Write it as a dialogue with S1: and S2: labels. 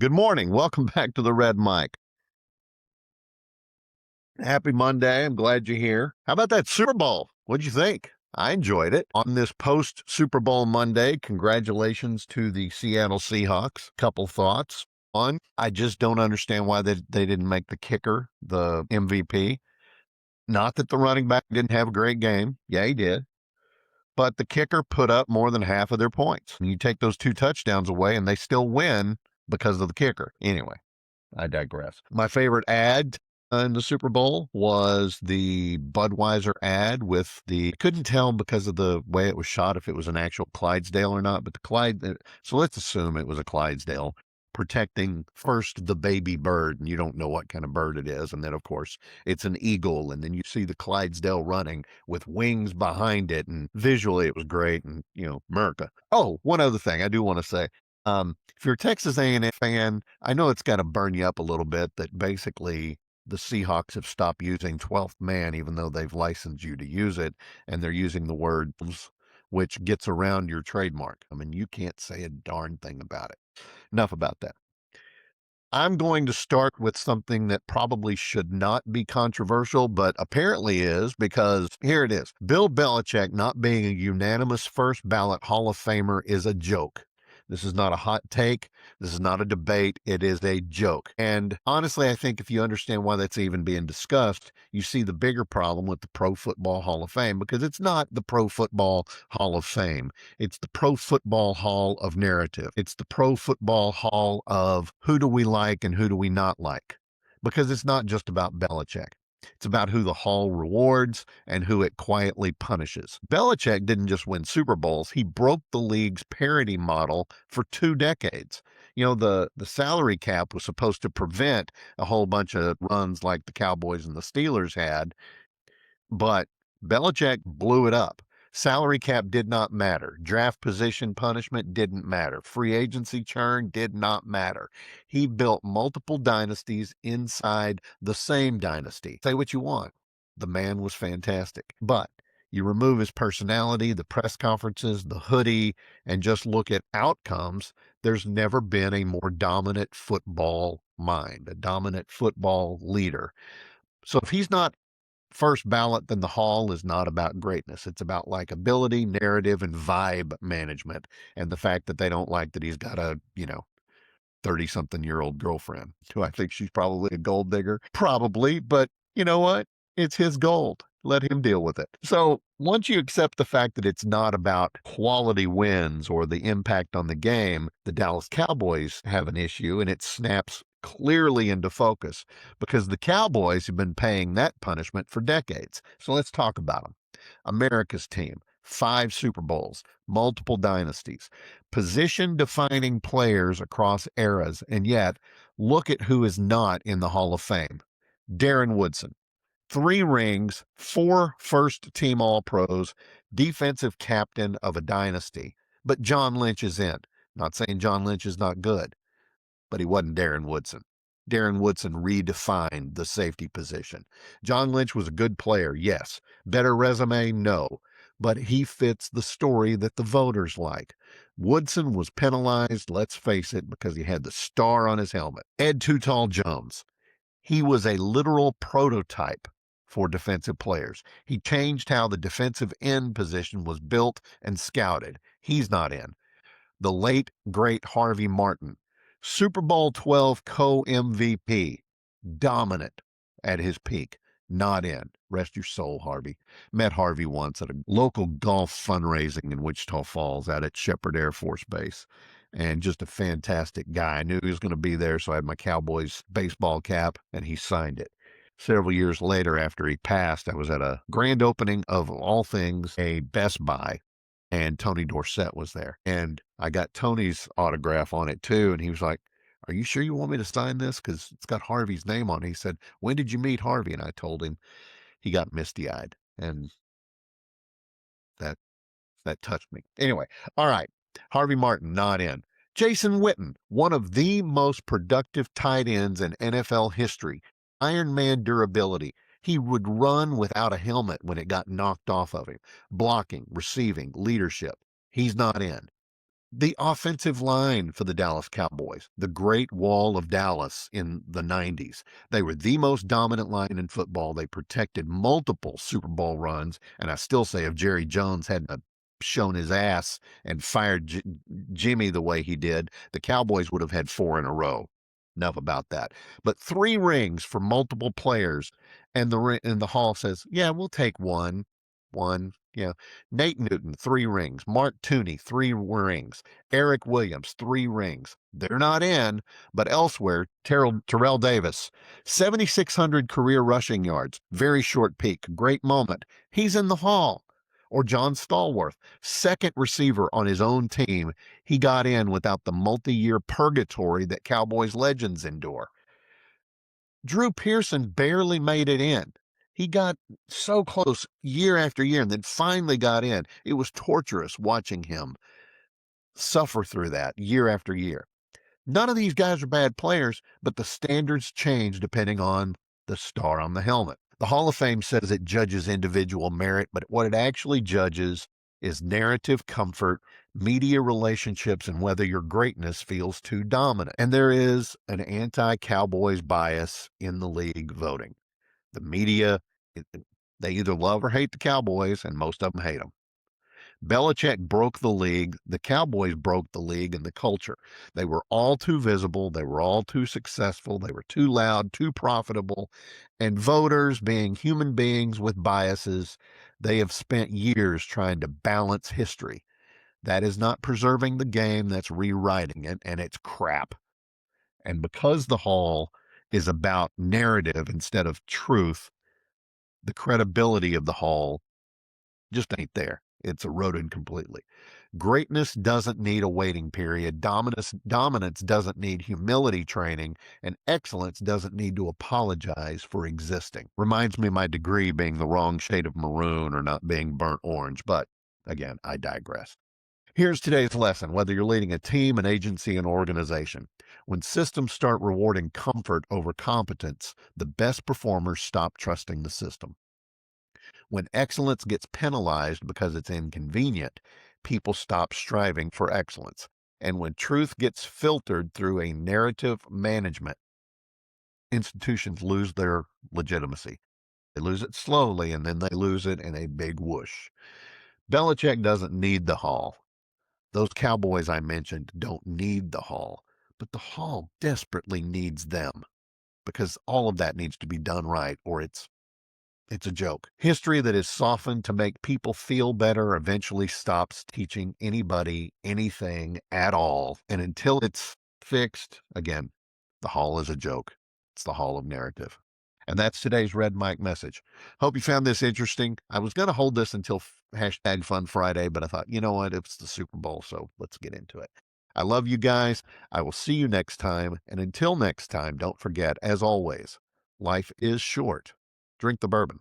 S1: Good morning. Welcome back to the Red Mic. Happy Monday. I'm glad you're here. How about that Super Bowl? What'd you think? I enjoyed it. On this post Super Bowl Monday, congratulations to the Seattle Seahawks. Couple thoughts. One, I just don't understand why they didn't make the kicker the MVP. Not that the running back didn't have a great game. Yeah, he did. But the kicker put up more than half of their points. And you take those two touchdowns away, and they still win because of the kicker. Anyway, I digress. My favorite ad in the Super Bowl was the Budweiser ad with the, couldn't tell because of the way it was shot if it was an actual Clydesdale or not, but so let's assume it was a Clydesdale protecting first the baby bird, and you don't know what kind of bird it is. And then, of course, it's an eagle. And then you see the Clydesdale running with wings behind it. And visually, it was great. And, America. Oh, one other thing I do want to say. If you're a Texas A&M fan, I know it's got to burn you up a little bit that basically the Seahawks have stopped using 12th man, even though they've licensed you to use it, and they're using the words, which gets around your trademark. I mean, you can't say a darn thing about it. Enough about that. I'm going to start with something that probably should not be controversial, but apparently is, because here it is. Bill Belichick not being a unanimous first ballot Hall of Famer is a joke. This is not a hot take. This is not a debate. It is a joke. And honestly, I think if you understand why that's even being discussed, you see the bigger problem with the Pro Football Hall of Fame, because it's not the Pro Football Hall of Fame. It's the Pro Football Hall of narrative. It's the Pro Football Hall of who do we like and who do we not like, because it's not just about Belichick. It's about who the Hall rewards and who it quietly punishes. Belichick didn't just win Super Bowls, he broke the league's parity model for 2 decades. The salary cap was supposed to prevent a whole bunch of runs like the Cowboys and the Steelers had, but Belichick blew it up. Salary cap did not matter. Draft position punishment didn't matter. Free agency churn did not matter. He built multiple dynasties inside the same dynasty. Say what you want. The man was fantastic. But you remove his personality, the press conferences, the hoodie, and just look at outcomes. There's never been a more dominant football mind, a dominant football leader. So if he's not first ballot, then the Hall is not about greatness. It's about likability, narrative, and vibe management. And the fact that they don't like that he's got a, 30-something-year-old girlfriend, who I think she's probably a gold digger. Probably, but you know what? It's his gold. Let him deal with it. So once you accept the fact that it's not about quality wins or the impact on the game, the Dallas Cowboys have an issue, and it snaps clearly into focus because the Cowboys have been paying that punishment for decades. So let's talk about them. America's team, 5 Super Bowls, multiple dynasties, position defining players across eras. And yet, look at who is not in the Hall of Fame. Darren Woodson, 3 rings, 4 first team All Pros, defensive captain of a dynasty. But John Lynch is in. Not saying John Lynch is not good, but he wasn't Darren Woodson. Darren Woodson redefined the safety position. John Lynch was a good player, yes. Better resume, no. But he fits the story that the voters like. Woodson was penalized, let's face it, because he had the star on his helmet. Ed Too Tall Jones. He was a literal prototype for defensive players. He changed how the defensive end position was built and scouted. He's not in. The late, great Harvey Martin, Super Bowl 12 co-MVP, dominant at his peak, not in. Rest your soul, Harvey. Met Harvey once at a local golf fundraising in Wichita Falls out at Shepherd Air Force Base, and just a fantastic guy. I knew he was going to be there, so I had my Cowboys baseball cap, and he signed it. Several years later, after he passed, I was at a grand opening of all things, a Best Buy, and Tony Dorsett was there. And I got Tony's autograph on it too. And he was like, "Are you sure you want me to sign this? Because it's got Harvey's name on it." He said, "When did you meet Harvey?" And I told him. He got misty-eyed. And that that touched me. Anyway, all right. Harvey Martin, not in. Jason Witten, one of the most productive tight ends in NFL history. Iron Man durability. He would run without a helmet when it got knocked off of him. Blocking, receiving, leadership. He's not in. The offensive line for the Dallas Cowboys, the Great Wall of Dallas in the 90s. They were the most dominant line in football. They protected multiple Super Bowl runs. And I still say if Jerry Jones hadn't shown his ass and fired Jimmy the way he did, the Cowboys would have had 4 in a row. Enough about that. But 3 rings for multiple players. And the Hall says, yeah, we'll take one. One. Yeah. Nate Newton, 3 rings. Mark Tooney, 3 rings. Eric Williams, 3 rings. They're not in, but elsewhere, Terrell Davis, 7,600 career rushing yards. Very short peak. Great moment. He's in the Hall. Or John Stallworth, second receiver on his own team. He got in without the multi-year purgatory that Cowboys legends endure. Drew Pearson barely made it in. He got so close year after year and then finally got in. It was torturous watching him suffer through that year after year. None of these guys are bad players, but the standards change depending on the star on the helmet. The Hall of Fame says it judges individual merit, but what it actually judges is narrative comfort, media relationships, and whether your greatness feels too dominant. And there is an anti-Cowboys bias in the league voting. The media, they either love or hate the Cowboys, and most of them hate them. Belichick broke the league. The Cowboys broke the league and the culture. They were all too visible. They were all too successful. They were too loud, too profitable. And voters, being human beings with biases, they have spent years trying to balance history. That is not preserving the game. That's rewriting it, and it's crap. And because the Hall is about narrative instead of truth, the credibility of the Hall just ain't there. It's eroded completely. Greatness doesn't need a waiting period. Dominance doesn't need humility training, and excellence doesn't need to apologize for existing. Reminds me of my degree being the wrong shade of maroon or not being burnt orange, but again, I digress. Here's today's lesson, whether you're leading a team, an agency, an organization. When systems start rewarding comfort over competence, the best performers stop trusting the system. When excellence gets penalized because it's inconvenient, people stop striving for excellence. And when truth gets filtered through a narrative management, institutions lose their legitimacy. They lose it slowly, and then they lose it in a big whoosh. Belichick doesn't need the Hall. Those Cowboys I mentioned don't need the Hall, but the Hall desperately needs them because all of that needs to be done right, or it's a joke. History that is softened to make people feel better eventually stops teaching anybody anything at all. And until it's fixed, again, the Hall is a joke. It's the Hall of narrative. And that's today's Red Mike message. Hope you found this interesting. I was going to hold this until hashtag Fun Friday, but I thought, you know what? It's the Super Bowl, so let's get into it. I love you guys. I will see you next time. And until next time, don't forget, as always, life is short. Drink the bourbon.